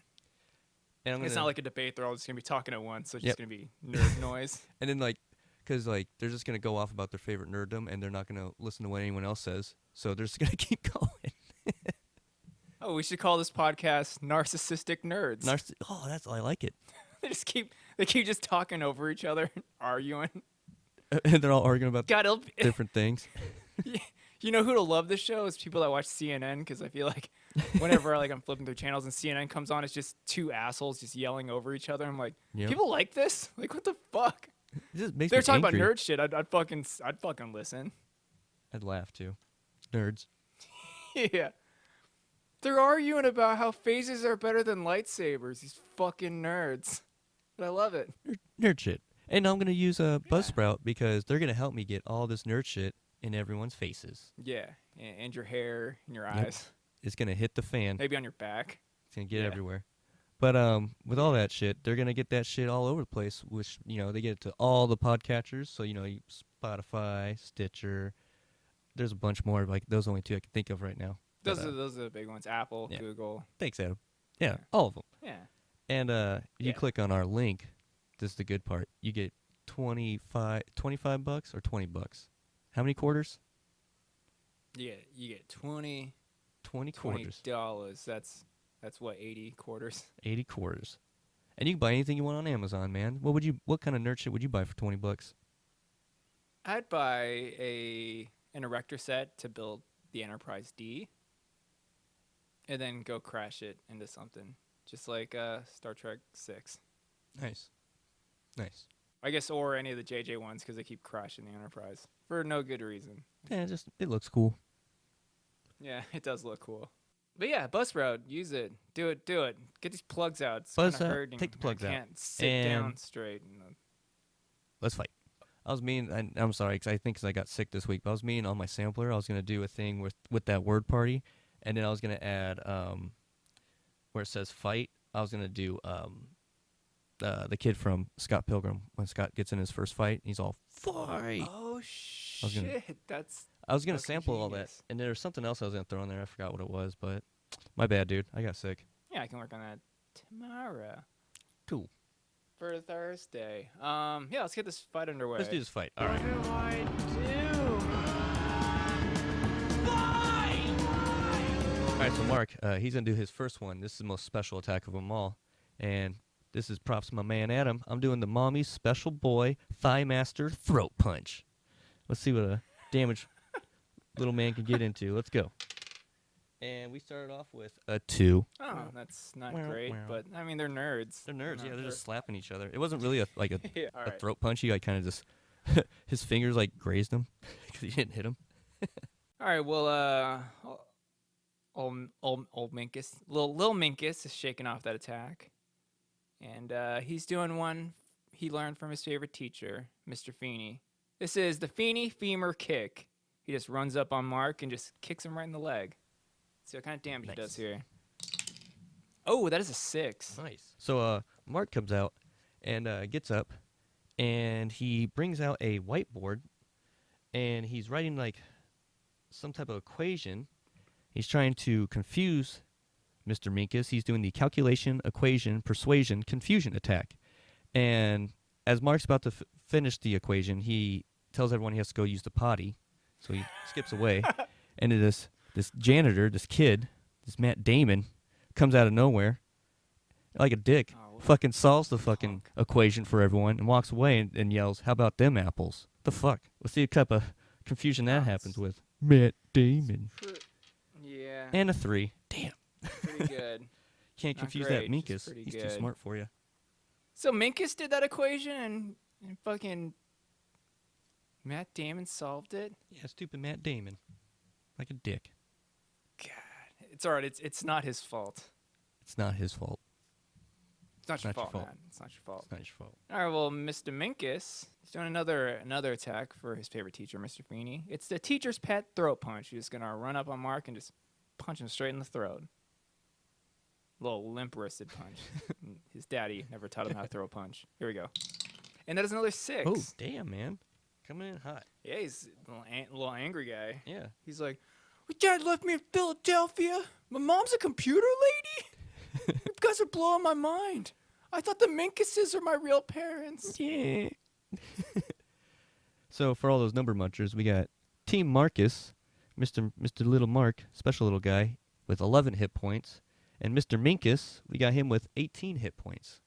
And It's not like a debate. They're all just going to be talking at once, so it's just going to be nerd noise. And then, like, because, like, they're just going to go off about their favorite nerddom, and they're not going to listen to what anyone else says. So they're just going to keep going. Oh, we should call this podcast Narcissistic Nerds. I like it. They keep just talking over each other, arguing. And they're all arguing about God, different things. You know who'll love this show is people that watch CNN, because I feel like whenever I'm flipping through channels and CNN comes on, it's just 2 assholes just yelling over each other. I'm like, people like this? Like, what the fuck? They're talking about nerd shit. I'd fucking listen. I'd laugh too. Nerds. Yeah. They're arguing about how phasers are better than lightsabers. These fucking nerds. But I love it. Nerd shit. And I'm gonna use a Buzzsprout because they're gonna help me get all this nerd shit in everyone's faces. Yeah, and your hair and your eyes. It's gonna hit the fan. Maybe on your back. It's gonna get everywhere. But with all that shit, they're gonna get that shit all over the place. Which they get it to all the podcatchers. So Spotify, Stitcher. There's a bunch more. Like those are only 2 I can think of right now. Those are the big ones. Apple, Google. Thanks, Adam. Yeah, all of them. Yeah. And you click on our link. This is the good part. You get $25 or $20. How many quarters? You get 20 quarters. $20. That's what, 80 quarters? 80 quarters. And you can buy anything you want on Amazon, man. What kind of nerd shit would you buy for $20? I'd buy an erector set to build the Enterprise D, and then go crash it into something, just like Star Trek 6. Nice. I guess, or any of the JJ ones, because they keep crashing the Enterprise for no good reason. Yeah, it looks cool. Yeah, it does look cool. But yeah, Buzzsprout, use it. Do it. Get these plugs out. It's kind of hurting. Take the plugs out. I can't sit down straight. Let's fight. I'm sorry, because I think I got sick this week, but I was meaning on my sampler, I was going to do a thing with that word party, and then I was going to add, where it says fight, I was going to do the kid from Scott Pilgrim, when Scott gets in his first fight, he's all, fight! Oh, shit. I was going to sample all that, and there was something else I was going to throw in there, I forgot what it was, but my bad, dude, I got sick. Yeah, I can work on that tomorrow. Cool. For Thursday. Yeah, let's get this fight underway. Let's do this fight. All right. What do I do? All right, so Mark, he's going to do his first one. This is the most special attack of them all. And this is props to my man Adam. I'm doing the Mommy's Special Boy Thigh Master Throat Punch. Let's see what a damage little man can get into. Let's go. And we started off with a 2. Oh, that's not great, but I mean, they're nerds. They're nerds, yeah. They're just slapping each other. It wasn't really a right. throat punch. He kind of just his fingers grazed him because he didn't hit him. All right, well, old Minkus, little Minkus is shaking off that attack, and he's doing one he learned from his favorite teacher, Mr. Feeney. This is the Feeney Femur Kick. He just runs up on Mark and just kicks him right in the leg. See what kind of damage he does here. Oh, that is a 6. Nice. So Mark comes out and gets up, and he brings out a whiteboard, and he's writing some type of equation. He's trying to confuse Mr. Minkus. He's doing the calculation, equation, persuasion, confusion attack. And as Mark's about to finish the equation, he tells everyone he has to go use the potty, so he skips away. And this janitor, this kid, this Matt Damon, comes out of nowhere like a dick, fucking solves the fucking equation for everyone and walks away and yells, "How about them apples?" The fuck? Let's see what type of confusion that happens with Matt Damon. Yeah. And a 3. Damn. Pretty good. Can't confuse that Minkus. He's too smart for you. So Minkus did that equation and fucking Matt Damon solved it? Yeah, stupid Matt Damon. Like a dick. God. It's all right. It's not his fault. It's not his fault. It's not your fault, man. It's not your fault. It's not your fault. All right, well, Mr. Minkus is doing another attack for his favorite teacher, Mr. Feeney. It's the teacher's pet throat punch. He's just going to run up on Mark and just punch him straight in the throat. Little limp-wristed punch. His daddy never taught him how to throw a punch. Here we go. And that is another 6. Oh, damn, man. Coming in hot. Yeah, he's a little angry guy. Yeah. He's like, "My dad left me in Philadelphia. My mom's a computer lady? You guys are blowing my mind. I thought the Minkuses are my real parents." Yeah. So for all those number munchers, we got Team Marcus, Mr. Little Mark, special little guy, with 11 hit points. And Mr. Minkus, we got him with 18 hit points.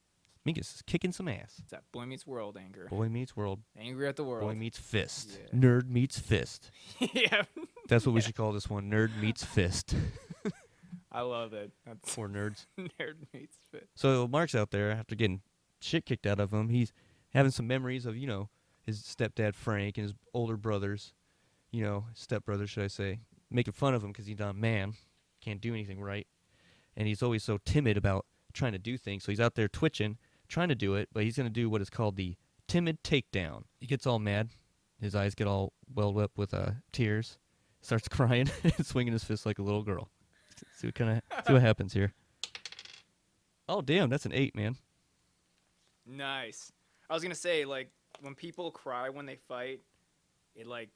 Minkus is kicking some ass. It's that Boy Meets World anger. Boy meets world. Angry at the world. Boy meets fist. Yeah. Nerd meets fist. Yeah. That's what we should call this one. Nerd meets fist. I love it. That's For nerds. Nerd meets fit. So Mark's out there after getting shit kicked out of him. He's having some memories of, his stepdad Frank and his older brothers. Stepbrothers, should I say. Making fun of him because he's not a man. Can't do anything right. And he's always so timid about trying to do things. So he's out there twitching, trying to do it, but he's going to do what is called the timid takedown. He gets all mad. His eyes get all welled up with tears. Starts crying and swinging his fist like a little girl. See what happens here. Oh, damn, that's an 8, man. Nice. I was going to say, like, when people cry when they fight, it, like,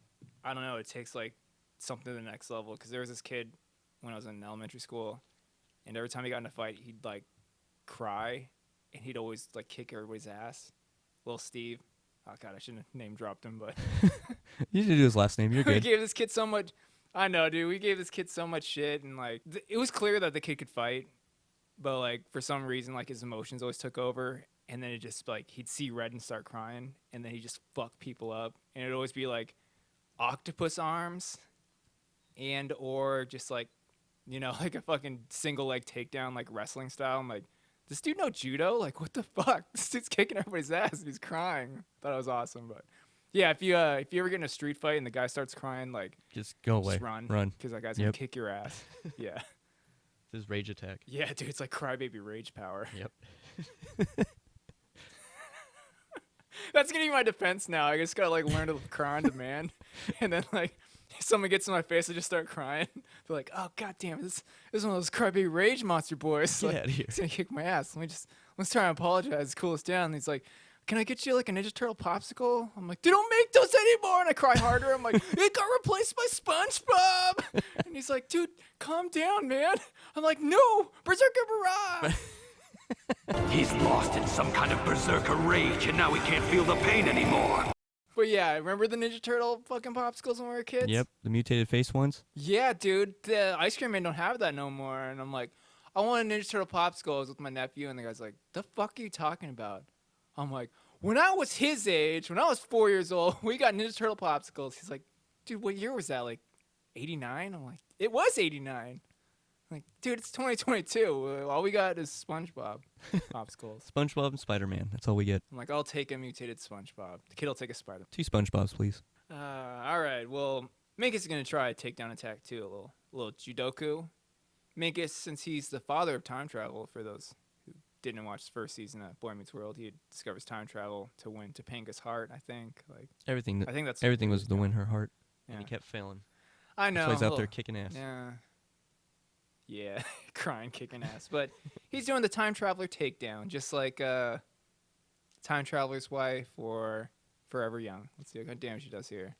I don't know, it takes, like, something to the next level. Because there was this kid when I was in elementary school, and every time he got in a fight, he'd, like, cry, and he'd always, like, kick everybody's ass. Little Steve. Oh, God, I shouldn't have name-dropped him, but... You did do his last name. You're good. We gave this kid so much... I know, dude. We gave this kid so much shit, and, like, it was clear that the kid could fight, but, like, for some reason, like, his emotions always took over, and then it just, like, he'd see red and start crying, and then he'd just fuck people up, and it'd always be, like, octopus arms, and or just, like, you know, like a fucking single leg takedown, like, wrestling style. I'm like, this dude know judo? Like, what the fuck? This dude's kicking everybody's ass, and he's crying. Thought it was awesome, but... Yeah, if you ever get in a street fight and the guy starts crying, like, just go away. Just run. Because that guy's going to kick your ass. Yeah. It's his rage attack. Yeah, dude, it's like crybaby rage power. Yep. That's going to be my defense now. I just got to, like, learn to cry on demand. And then, like, if someone gets in my face, I just start crying. They're like, oh, goddamn, this is one of those crybaby rage monster boys. Get like, out of here. He's going to kick my ass. Let's try and apologize, cool us down. And he's like, can I get you like a Ninja Turtle popsicle? I'm like, they don't make those anymore. And I cry harder. I'm like, it got replaced by SpongeBob. And he's like, dude, calm down, man. I'm like, no, Berserker Barrage. He's lost in some kind of berserker rage, and now he can't feel the pain anymore. But yeah, remember the Ninja Turtle fucking popsicles when we were kids? Yep, the mutated face ones. Yeah, dude, the ice cream man don't have that no more. And I'm like, I want a Ninja Turtle popsicle. I was with my nephew, and the guy's like, the fuck are you talking about? I'm like, when I was his age, when I was 4 years old, we got Ninja Turtle popsicles. He's like, dude, what year was that? Like, 89? I'm like, it was 89. I'm like, dude, it's 2022. All we got is SpongeBob popsicles. SpongeBob and Spider-Man. That's all we get. I'm like, I'll take a mutated SpongeBob. The kid will take a Spider. 2 SpongeBobs, please. All right. Well, Minkus is going to try a takedown attack, too. A little judoku. Minkus, since he's the father of time travel, for those who didn't watch the first season of Boy Meets World, he discovers time travel to win Topanga's heart, I think. Like everything everything was to win her heart, yeah. and he kept failing. I know. So he's out there kicking ass. Yeah, crying, kicking ass. But he's doing the time traveler takedown, just like Time Traveler's Wife or Forever Young. Let's see what kind of damage he does here.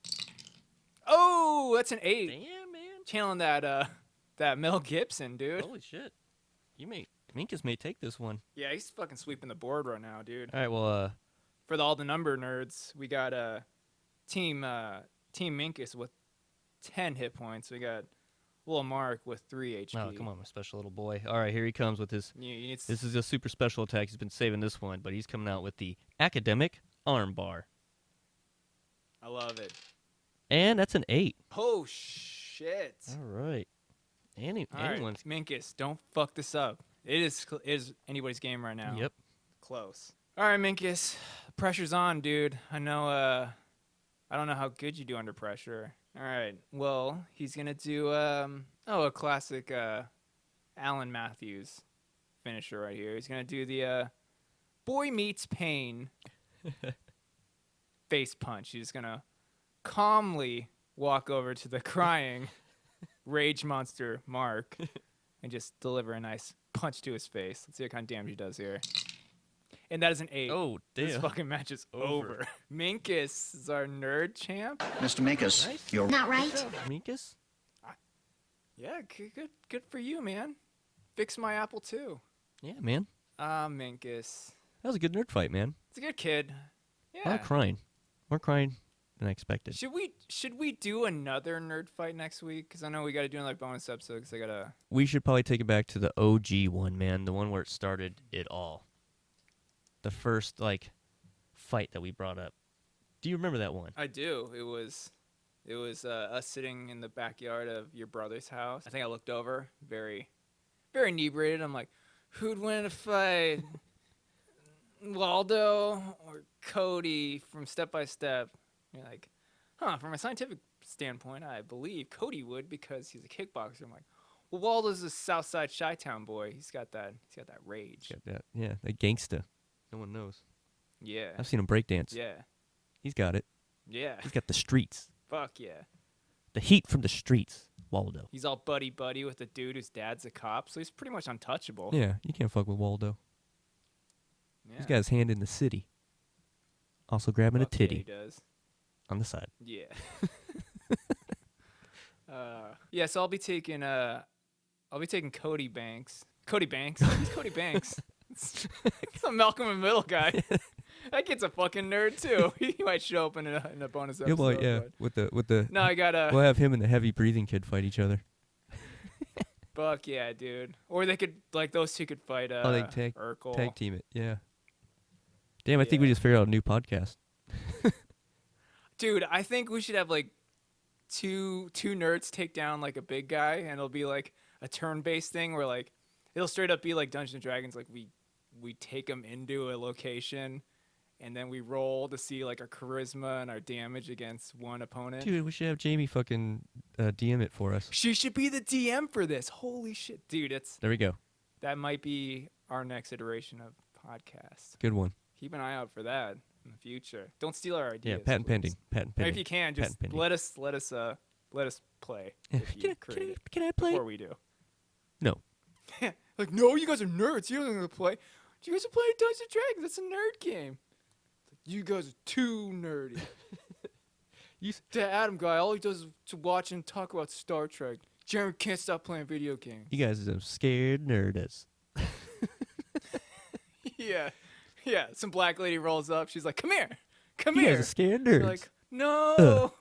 Oh, that's an 8. Damn, man. Channeling that Mel Gibson, dude. Holy shit. Minkus may take this one. Yeah, he's fucking sweeping the board right now, dude. All right, well, for all the number nerds, we got Team Minkus with 10 hit points. We got little Mark with 3 HP. Oh, come on, my special little boy. All right, here he comes with his... This is a super special attack. He's been saving this one, but he's coming out with the Academic Armbar. I love it. And that's an 8. Oh, shit. All right. Anyone's... Right, Minkus, don't fuck this up. It is anybody's game right now. Yep. Close. All right, Minkus. Pressure's on, dude. I know, I don't know how good you do under pressure. All right. Well, he's going to do, a classic Alan Matthews finisher right here. He's going to do the Boy Meets Pain face punch. He's going to calmly walk over to the crying rage monster Mark and just deliver a nice punch to his face. Let's see what kind of damage he does here. And that is an 8. Oh, damn. This fucking match is over. Minkus is our nerd champ. Mr. Minkus, Right? you're Not right. Minkus? Yeah, good for you, man. Fix my apple too. Yeah, man. Minkus. That was a good nerd fight, man. It's a good kid. A lot Yeah. of crying. More crying than I expected. Should we do another nerd fight next week? Because I know we got to do another bonus episode. Because I gotta. We should probably take it back to the OG one, man. The one where it started it all. The first, fight that we brought up. Do you remember that one? I do. It was us sitting in the backyard of your brother's house. I think I looked over, very, very inebriated. I'm like, who'd win a fight? Waldo or Cody from Step by Step? You're like, from a scientific standpoint, I believe Cody would because he's a kickboxer. I'm like, well, Waldo's a Southside Chi-Town boy. He's got that rage. Got that. Yeah, that gangsta. No one knows. Yeah. I've seen him breakdance. Yeah. He's got it. Yeah. He's got the streets. Fuck yeah. The heat from the streets, Waldo. He's all buddy-buddy with the dude whose dad's a cop, so he's pretty much untouchable. Yeah, you can't fuck with Waldo. Yeah. He's got his hand in the city. Also grabbing Fuck a titty Yeah, he does. on the side. Yeah. Yeah, so I'll be taking Cody Banks. Cody Banks? Who's Cody Banks? It's a Malcolm in the Middle guy. That kid's a fucking nerd too. He might show up in a bonus episode. Yeah, well, yeah, but- with the. No, I gotta. We'll have him and the heavy breathing kid fight each other. Fuck yeah, dude. Or they could those two could fight. They Urkel. tag team it. Yeah. Damn, I think we just figured out a new podcast. Dude, I think we should have two nerds take down a big guy, and it'll be a turn-based thing where it'll straight up be like Dungeons and Dragons. We take them into a location, and then we roll to see our charisma and our damage against one opponent. Dude, we should have Jamie fucking DM it for us. She should be the DM for this. Holy shit, dude! There we go. That might be our next iteration of podcast. Good one. Keep an eye out for that in the future. Don't steal our ideas. Yeah, patent pending. Patent pending. If you can, just let us play. If you create Can I play? before we do. No. No, you guys are nerds. You don't know how to play. You guys are playing Dungeons and Dragons. That's a nerd game. You guys are too nerdy. The Adam guy, all he does is to watch and talk about Star Trek. Jeremy can't stop playing video games. You guys are some scared nerds. Yeah. Yeah, some black lady rolls up. She's like, come here. Come You here. guys are scared You're nerds. like, no.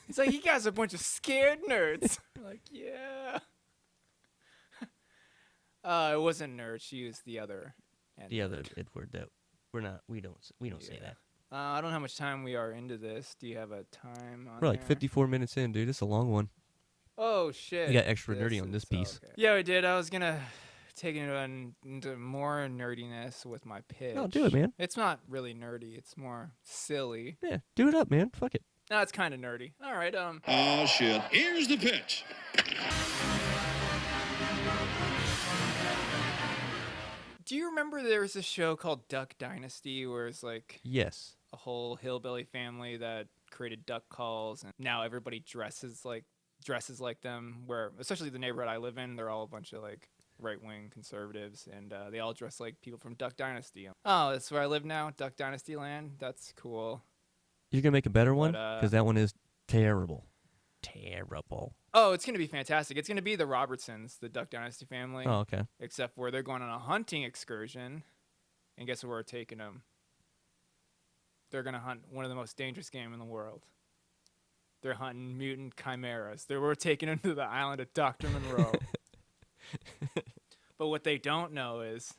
He's like, you guys are a bunch of scared nerds. You're like, yeah. It wasn't nerd. She was the other. The other Edward that we don't say that. I don't know how much time we are into this. Do you have a time on We're like there? 54 minutes in, dude. It's a long one. Oh, shit. You got extra nerdy on this is- piece. okay. Yeah, we did. I was going to take it into more nerdiness with my pitch. Oh, do it, man. It's not really nerdy. It's more silly. Yeah, do it up, man. Fuck it. No, it's kind of nerdy. All right. Oh, shit. Here's the pitch. Do you remember there was a show called Duck Dynasty where it's Yes. a whole hillbilly family that created duck calls, and now everybody dresses like them, where especially the neighborhood I live in, they're all a bunch of right-wing conservatives, and they all dress like people from Duck Dynasty. Oh, that's where I live now, Duck Dynasty land. That's cool. You're going to make a better one? But, Because that one is terrible. Terrible. Oh, it's going to be fantastic. It's going to be the Robertsons, the Duck Dynasty family. Oh, okay. Except where they're going on a hunting excursion, and guess where we're taking them? They're going to hunt one of the most dangerous game in the world. They're hunting mutant chimeras. We're taking them to the island of Dr. Monroe. But what they don't know is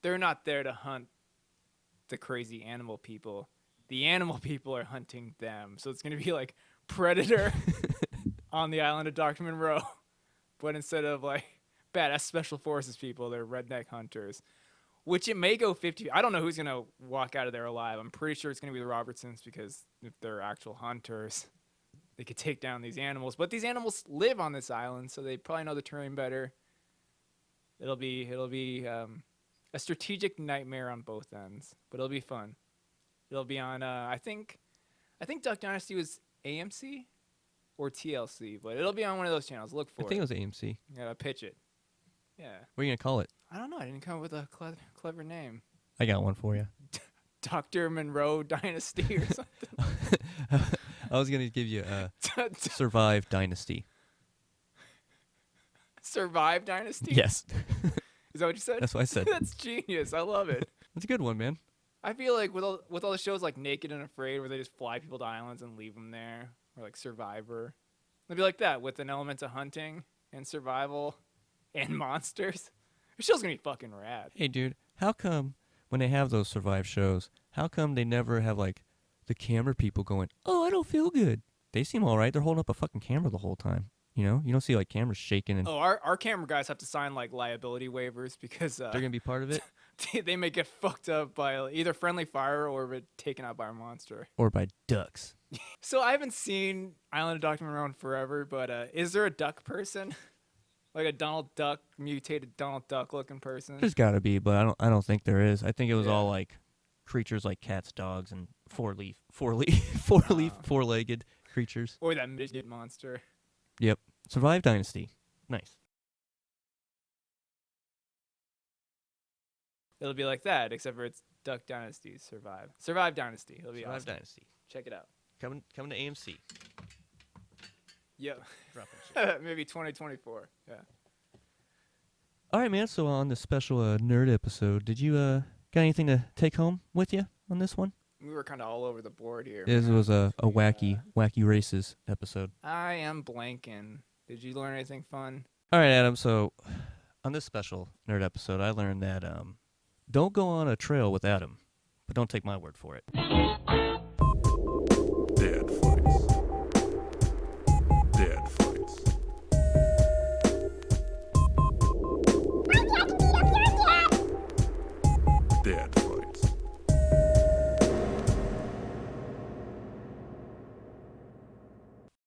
they're not there to hunt the crazy animal people. The animal people are hunting them. So it's going to be like Predator on the island of Dr. Monroe. But instead of badass special forces people, they're redneck hunters. Which it may go 50. I don't know who's going to walk out of there alive. I'm pretty sure it's going to be the Robertsons, because if they're actual hunters, they could take down these animals. But these animals live on this island, so they probably know the terrain better. It'll be a strategic nightmare on both ends, but it'll be fun. It'll be on I think Duck Dynasty was AMC or TLC, but it'll be on one of those channels. Look for it. I think it was AMC. You gotta pitch it. Yeah. What are you going to call it? I don't know. I didn't come up with a clever name. I got one for you. Dr. Monroe Dynasty or something. I was going to give you Survive Dynasty. Survive Dynasty? Yes. Is that what you said? That's what I said. That's genius. I love it. That's a good one, man. I feel like with all the shows like Naked and Afraid, where they just fly people to islands and leave them there, or like Survivor, it'd be like that with an element of hunting and survival and monsters. The show's gonna be fucking rad. Hey, dude, how come when they have those Survive shows, how come they never have the camera people going, "Oh, I don't feel good"? They seem all right. They're holding up a fucking camera the whole time. You know, you don't see cameras shaking and. Oh, our camera guys have to sign liability waivers because they're gonna be part of it. They may get fucked up by either friendly fire or be taken out by a monster. Or by ducks. So I haven't seen Island of Dr. Monroe in forever, but is there a duck person? Like a Donald Duck, mutated Donald Duck looking person? There's gotta be, but I don't think there is. I think it was all creatures like cats, dogs, and four-legged creatures. Or that midget monster. Yep. Survive Dynasty. Nice. It'll be like that, except for it's Duck Dynasty Survive. Survive Dynasty. It'll be Survive awesome. Dynasty. Check it out. Coming to AMC. Yep. Dropping shit. Maybe 2024. Yeah. All right, man. So on this special nerd episode, did you got anything to take home with you on this one? We were kind of all over the board here. It was a wacky races episode. I am blanking. Did you learn anything fun? All right, Adam. So on this special nerd episode, I learned that don't go on a trail with Adam, but don't take my word for it.